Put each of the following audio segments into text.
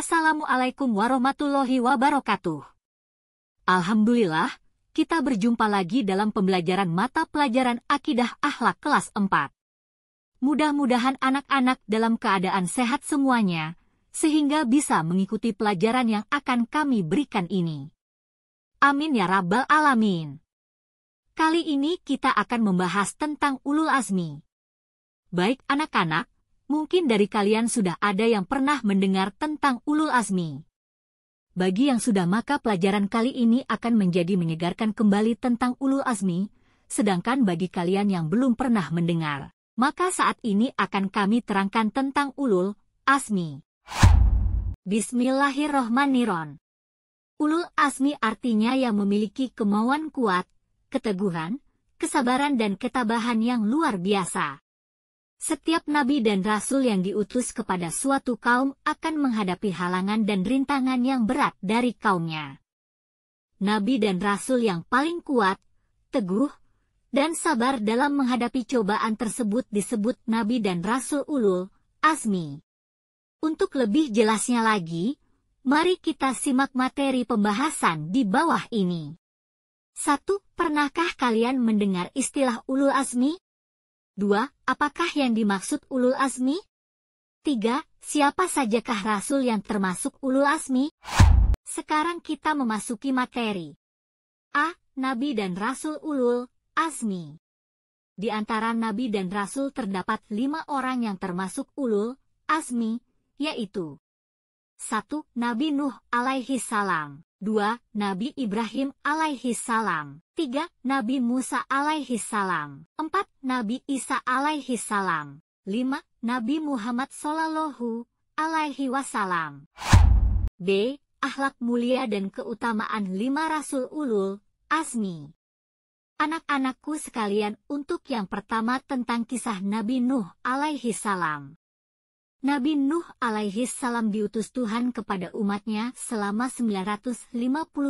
Assalamualaikum warahmatullahi wabarakatuh. Alhamdulillah, kita berjumpa lagi dalam pembelajaran mata pelajaran Akidah Akhlak kelas 4. Mudah-mudahan anak-anak dalam keadaan sehat semuanya, sehingga bisa mengikuti pelajaran yang akan kami berikan ini. Amin ya rabbal alamin. Kali ini kita akan membahas tentang ulul azmi. Baik anak-anak, mungkin dari kalian sudah ada yang pernah mendengar tentang ulul azmi. Bagi yang sudah, maka pelajaran kali ini akan menjadi menyegarkan kembali tentang ulul azmi, sedangkan bagi kalian yang belum pernah mendengar, maka saat ini akan kami terangkan tentang ulul azmi. Bismillahirrohmanirrohim. Ulul azmi artinya yang memiliki kemauan kuat, keteguhan, kesabaran dan ketabahan yang luar biasa. Setiap nabi dan rasul yang diutus kepada suatu kaum akan menghadapi halangan dan rintangan yang berat dari kaumnya. Nabi dan rasul yang paling kuat, teguh, dan sabar dalam menghadapi cobaan tersebut disebut nabi dan rasul ulul azmi. Untuk lebih jelasnya lagi, mari kita simak materi pembahasan di bawah ini. 1. Pernahkah kalian mendengar istilah ulul azmi? 2. Apakah yang dimaksud ulul azmi? 3. Siapa sajakah rasul yang termasuk ulul azmi? Sekarang kita memasuki materi. A. Nabi dan rasul ulul azmi. Di antara nabi dan rasul terdapat 5 orang yang termasuk ulul azmi, yaitu 1. Nabi Nuh alaihi salam. 2. Nabi Ibrahim alaihi salam. 3. Nabi Musa alaihi salam. 4. Nabi Isa alaihi salam. 5. Nabi Muhammad sallallahu alaihi wasallam. B. Akhlak mulia dan keutamaan 5 rasul ulul azmi. Anak-anakku sekalian, untuk yang pertama tentang kisah Nabi Nuh alaihi salam. Nabi Nuh alaihi salam diutus Tuhan kepada umatnya selama 950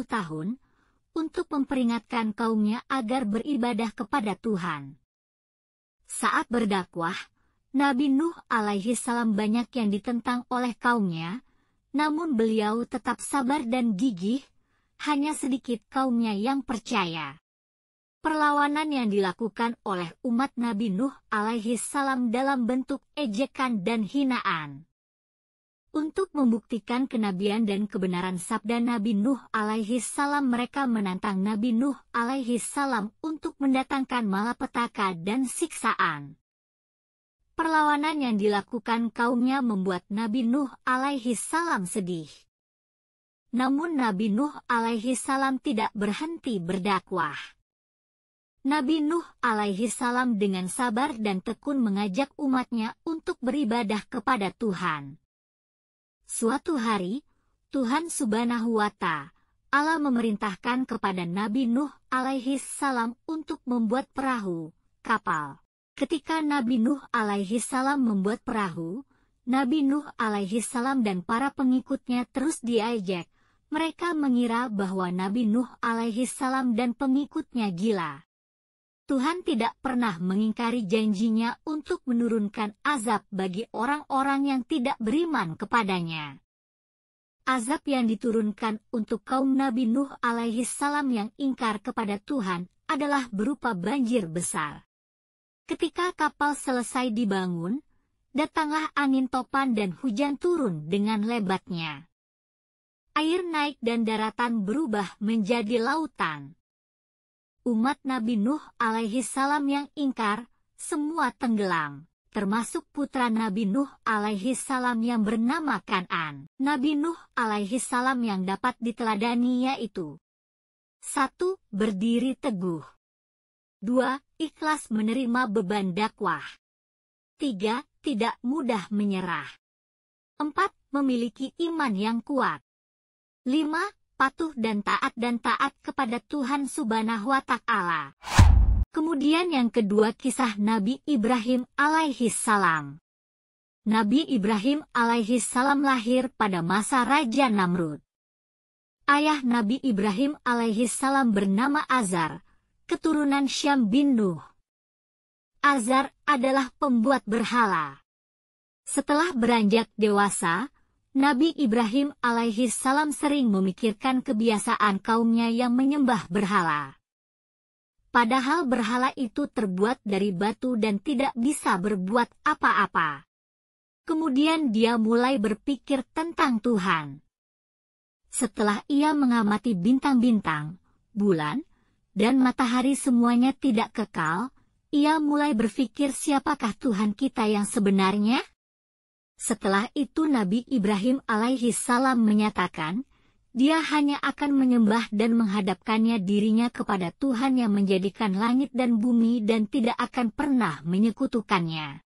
tahun untuk memperingatkan kaumnya agar beribadah kepada Tuhan. Saat berdakwah, Nabi Nuh alaihi salam banyak yang ditentang oleh kaumnya, namun beliau tetap sabar dan gigih, hanya sedikit kaumnya yang percaya. Perlawanan yang dilakukan oleh umat Nabi Nuh alaihi salam dalam bentuk ejekan dan hinaan. Untuk membuktikan kenabian dan kebenaran sabda Nabi Nuh alaihi salam, mereka menantang Nabi Nuh alaihi salam untuk mendatangkan malapetaka dan siksaan. Perlawanan yang dilakukan kaumnya membuat Nabi Nuh alaihi salam sedih. Namun Nabi Nuh alaihi salam tidak berhenti berdakwah. Nabi Nuh alaihi salam dengan sabar dan tekun mengajak umatnya untuk beribadah kepada Tuhan. Suatu hari, Tuhan Subhanahu wa Ta'ala memerintahkan kepada Nabi Nuh alaihi salam untuk membuat perahu, kapal. Ketika Nabi Nuh alaihi salam membuat perahu, Nabi Nuh alaihi salam dan para pengikutnya terus diajak. Mereka mengira bahwa Nabi Nuh alaihi salam dan pengikutnya gila. Tuhan tidak pernah mengingkari janjinya untuk menurunkan azab bagi orang-orang yang tidak beriman kepadanya. Azab yang diturunkan untuk kaum Nabi Nuh alaihi salam yang ingkar kepada Tuhan adalah berupa banjir besar. Ketika kapal selesai dibangun, datanglah angin topan dan hujan turun dengan lebatnya. Air naik dan daratan berubah menjadi lautan. Umat Nabi Nuh alaihi salam yang ingkar, semua tenggelam, termasuk putra Nabi Nuh alaihi salam yang bernama Kan'an. Nabi Nuh alaihi salam yang dapat diteladani yaitu 1. Berdiri teguh. 2. Ikhlas menerima beban dakwah. 3. Tidak mudah menyerah. 4. Memiliki iman yang kuat. 5. Patuh dan taat kepada Tuhan Subhanahu wa Ta'ala. Kemudian yang kedua, kisah Nabi Ibrahim alaihi salam. Nabi Ibrahim alaihi salam lahir pada masa Raja Namrud. Ayah Nabi Ibrahim alaihi salam bernama Azar, keturunan Syam bin Nuh. Azar adalah pembuat berhala. Setelah beranjak dewasa, Nabi Ibrahim alaihi salam sering memikirkan kebiasaan kaumnya yang menyembah berhala. Padahal berhala itu terbuat dari batu dan tidak bisa berbuat apa-apa. Kemudian dia mulai berpikir tentang Tuhan. Setelah ia mengamati bintang-bintang, bulan, dan matahari semuanya tidak kekal, ia mulai berpikir siapakah Tuhan kita yang sebenarnya? Setelah itu Nabi Ibrahim alaihi salam menyatakan, dia hanya akan menyembah dan menghadapkannya dirinya kepada Tuhan yang menjadikan langit dan bumi dan tidak akan pernah menyekutukannya.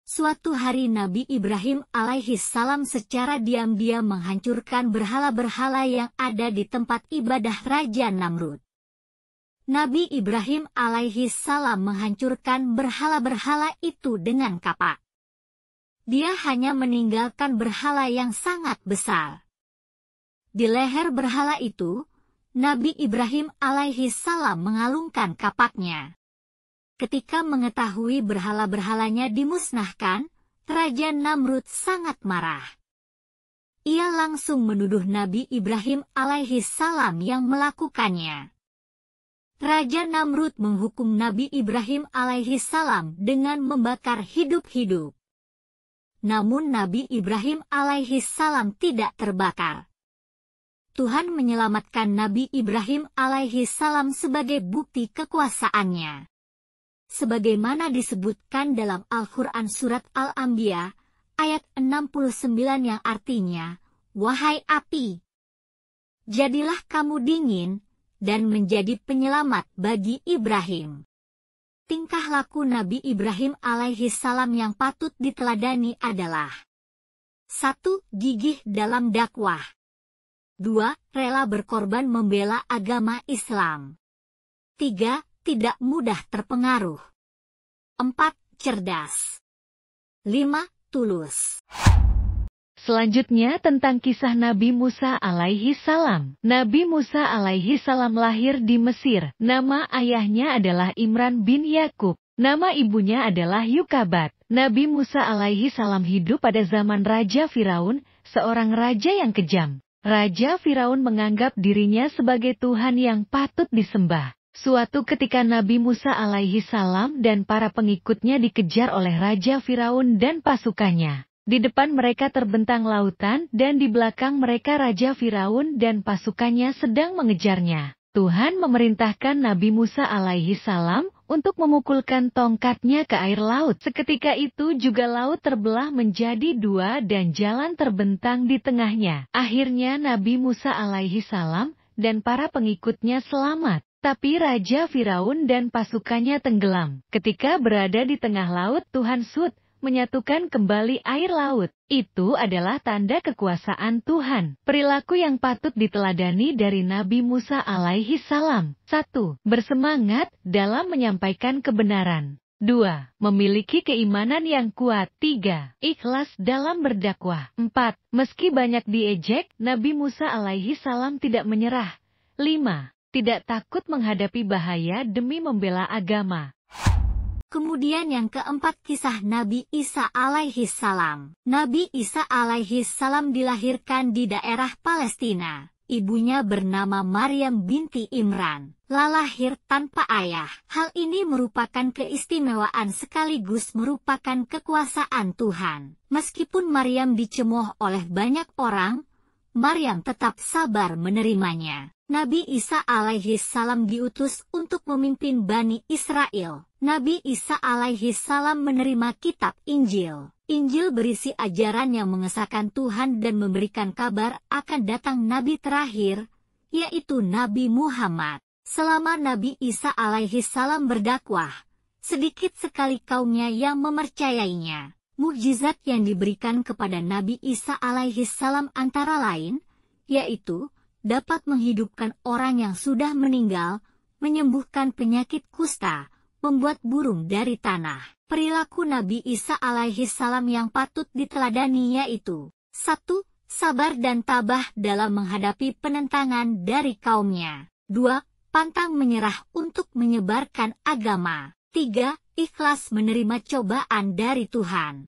Suatu hari Nabi Ibrahim alaihi salam secara diam-diam menghancurkan berhala-berhala yang ada di tempat ibadah Raja Namrud. Nabi Ibrahim alaihi salam menghancurkan berhala-berhala itu dengan kapak. Dia hanya meninggalkan berhala yang sangat besar. Di leher berhala itu, Nabi Ibrahim alaihi salam mengalungkan kapaknya. Ketika mengetahui berhala-berhalanya dimusnahkan, Raja Namrud sangat marah. Ia langsung menuduh Nabi Ibrahim alaihi salam yang melakukannya. Raja Namrud menghukum Nabi Ibrahim alaihi salam dengan membakar hidup-hidup. Namun Nabi Ibrahim alaihi salam tidak terbakar. Tuhan menyelamatkan Nabi Ibrahim alaihi salam sebagai bukti kekuasaannya. Sebagaimana disebutkan dalam Al-Quran Surat Al-Anbiya, ayat 69 yang artinya, "Wahai api, jadilah kamu dingin, dan menjadi penyelamat bagi Ibrahim." Tingkah laku Nabi Ibrahim alaihi salam yang patut diteladani adalah 1. Gigih dalam dakwah. 2. Rela berkorban membela agama Islam. 3. Tidak mudah terpengaruh. 4. Cerdas. 5. Tulus. Selanjutnya tentang kisah Nabi Musa alaihi salam. Nabi Musa alaihi salam lahir di Mesir. Nama ayahnya adalah Imran bin Yakub. Nama ibunya adalah Yukabat. Nabi Musa alaihi salam hidup pada zaman Raja Firaun, seorang raja yang kejam. Raja Firaun menganggap dirinya sebagai Tuhan yang patut disembah. Suatu ketika Nabi Musa alaihi salam dan para pengikutnya dikejar oleh Raja Firaun dan pasukannya. Di depan mereka terbentang lautan dan di belakang mereka Raja Firaun dan pasukannya sedang mengejarnya. Tuhan memerintahkan Nabi Musa alaihi salam untuk memukulkan tongkatnya ke air laut. Seketika itu juga laut terbelah menjadi dua dan jalan terbentang di tengahnya. Akhirnya Nabi Musa alaihi salam dan para pengikutnya selamat. Tapi Raja Firaun dan pasukannya tenggelam. Ketika berada di tengah laut, Tuhan Sud menyatukan kembali air laut. Itu adalah tanda kekuasaan Tuhan. Perilaku yang patut diteladani dari Nabi Musa alaihi salam. 1. Bersemangat dalam menyampaikan kebenaran. 2. Memiliki keimanan yang kuat. 3. Ikhlas dalam berdakwah. 4. Meski banyak diejek, Nabi Musa alaihi salam tidak menyerah. 5. Tidak takut menghadapi bahaya demi membela agama. Kemudian yang keempat kisah Nabi Isa alaihi salam. Nabi Isa alaihi salam dilahirkan di daerah Palestina. Ibunya bernama Maryam binti Imran. Lahir tanpa ayah. Hal ini merupakan keistimewaan sekaligus merupakan kekuasaan Tuhan. Meskipun Maryam dicemooh oleh banyak orang, Maryam tetap sabar menerimanya. Nabi Isa alaihi salam diutus untuk memimpin Bani Israel. Nabi Isa alaihi salam menerima kitab Injil. Injil berisi ajaran yang mengesahkan Tuhan dan memberikan kabar akan datang Nabi terakhir, yaitu Nabi Muhammad. Selama Nabi Isa alaihi salam berdakwah, sedikit sekali kaumnya yang mempercayainya. Mukjizat yang diberikan kepada Nabi Isa alaihi salam antara lain, yaitu dapat menghidupkan orang yang sudah meninggal, menyembuhkan penyakit kusta, membuat burung dari tanah. Perilaku Nabi Isa alaihi salam yang patut diteladani yaitu 1. Sabar dan tabah dalam menghadapi penentangan dari kaumnya. 2. Pantang menyerah untuk menyebarkan agama. 3. Ikhlas menerima cobaan dari Tuhan.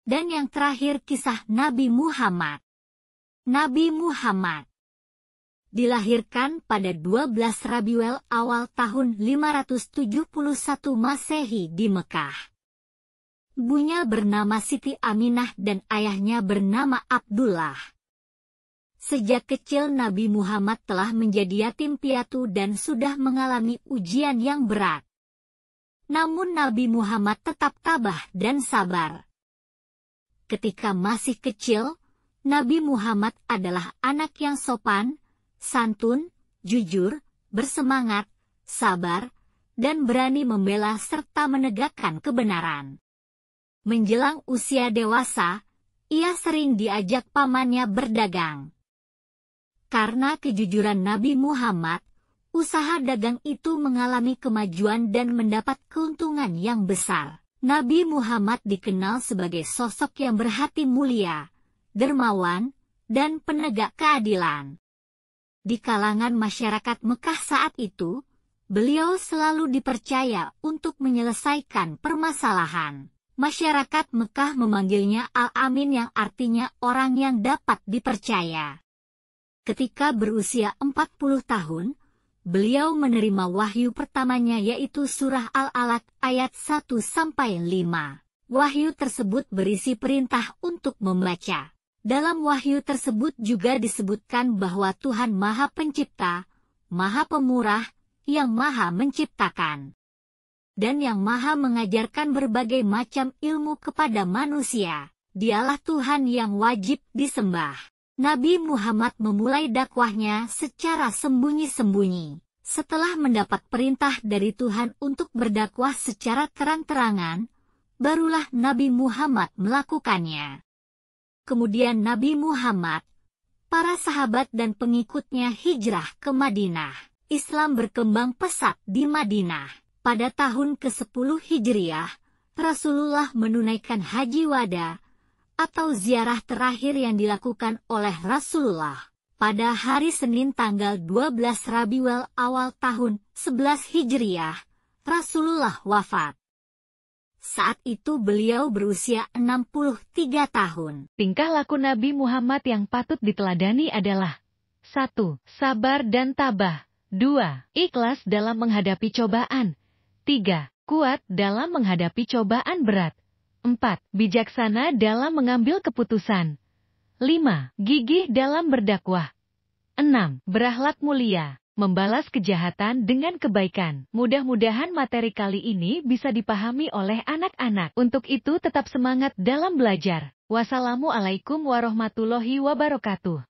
Dan yang terakhir kisah Nabi Muhammad. Nabi Muhammad dilahirkan pada 12 Rabiul Awal tahun 571 Masehi di Mekah. Ibunya bernama Siti Aminah dan ayahnya bernama Abdullah. Sejak kecil Nabi Muhammad telah menjadi yatim piatu dan sudah mengalami ujian yang berat. Namun Nabi Muhammad tetap tabah dan sabar. Ketika masih kecil, Nabi Muhammad adalah anak yang sopan, santun, jujur, bersemangat, sabar, dan berani membela serta menegakkan kebenaran. Menjelang usia dewasa, ia sering diajak pamannya berdagang. Karena kejujuran Nabi Muhammad, usaha dagang itu mengalami kemajuan dan mendapat keuntungan yang besar. Nabi Muhammad dikenal sebagai sosok yang berhati mulia, dermawan, dan penegak keadilan. Di kalangan masyarakat Mekah saat itu, beliau selalu dipercaya untuk menyelesaikan permasalahan. Masyarakat Mekah memanggilnya Al-Amin yang artinya orang yang dapat dipercaya. Ketika berusia 40 tahun, beliau menerima wahyu pertamanya yaitu surah Al-Alaq ayat 1-5. Wahyu tersebut berisi perintah untuk membaca. Dalam wahyu tersebut juga disebutkan bahwa Tuhan Maha Pencipta, Maha Pemurah, yang Maha Menciptakan, dan yang Maha mengajarkan berbagai macam ilmu kepada manusia. Dialah Tuhan yang wajib disembah. Nabi Muhammad memulai dakwahnya secara sembunyi-sembunyi. Setelah mendapat perintah dari Tuhan untuk berdakwah secara terang-terangan, barulah Nabi Muhammad melakukannya. Kemudian Nabi Muhammad, para sahabat dan pengikutnya hijrah ke Madinah. Islam berkembang pesat di Madinah. Pada tahun ke-10 Hijriah, Rasulullah menunaikan Haji Wada, atau ziarah terakhir yang dilakukan oleh Rasulullah. Pada hari Senin tanggal 12 Rabiul Awal tahun 11 Hijriah, Rasulullah wafat. Saat itu beliau berusia 63 tahun. Tingkah laku Nabi Muhammad yang patut diteladani adalah 1. Sabar dan tabah. 2. Ikhlas dalam menghadapi cobaan. 3. Kuat dalam menghadapi cobaan berat. 4. Bijaksana dalam mengambil keputusan. 5. Gigih dalam berdakwah. 6. Berakhlak mulia, membalas kejahatan dengan kebaikan. Mudah-mudahan materi kali ini bisa dipahami oleh anak-anak. Untuk itu tetap semangat dalam belajar. Wassalamualaikum warahmatullahi wabarakatuh.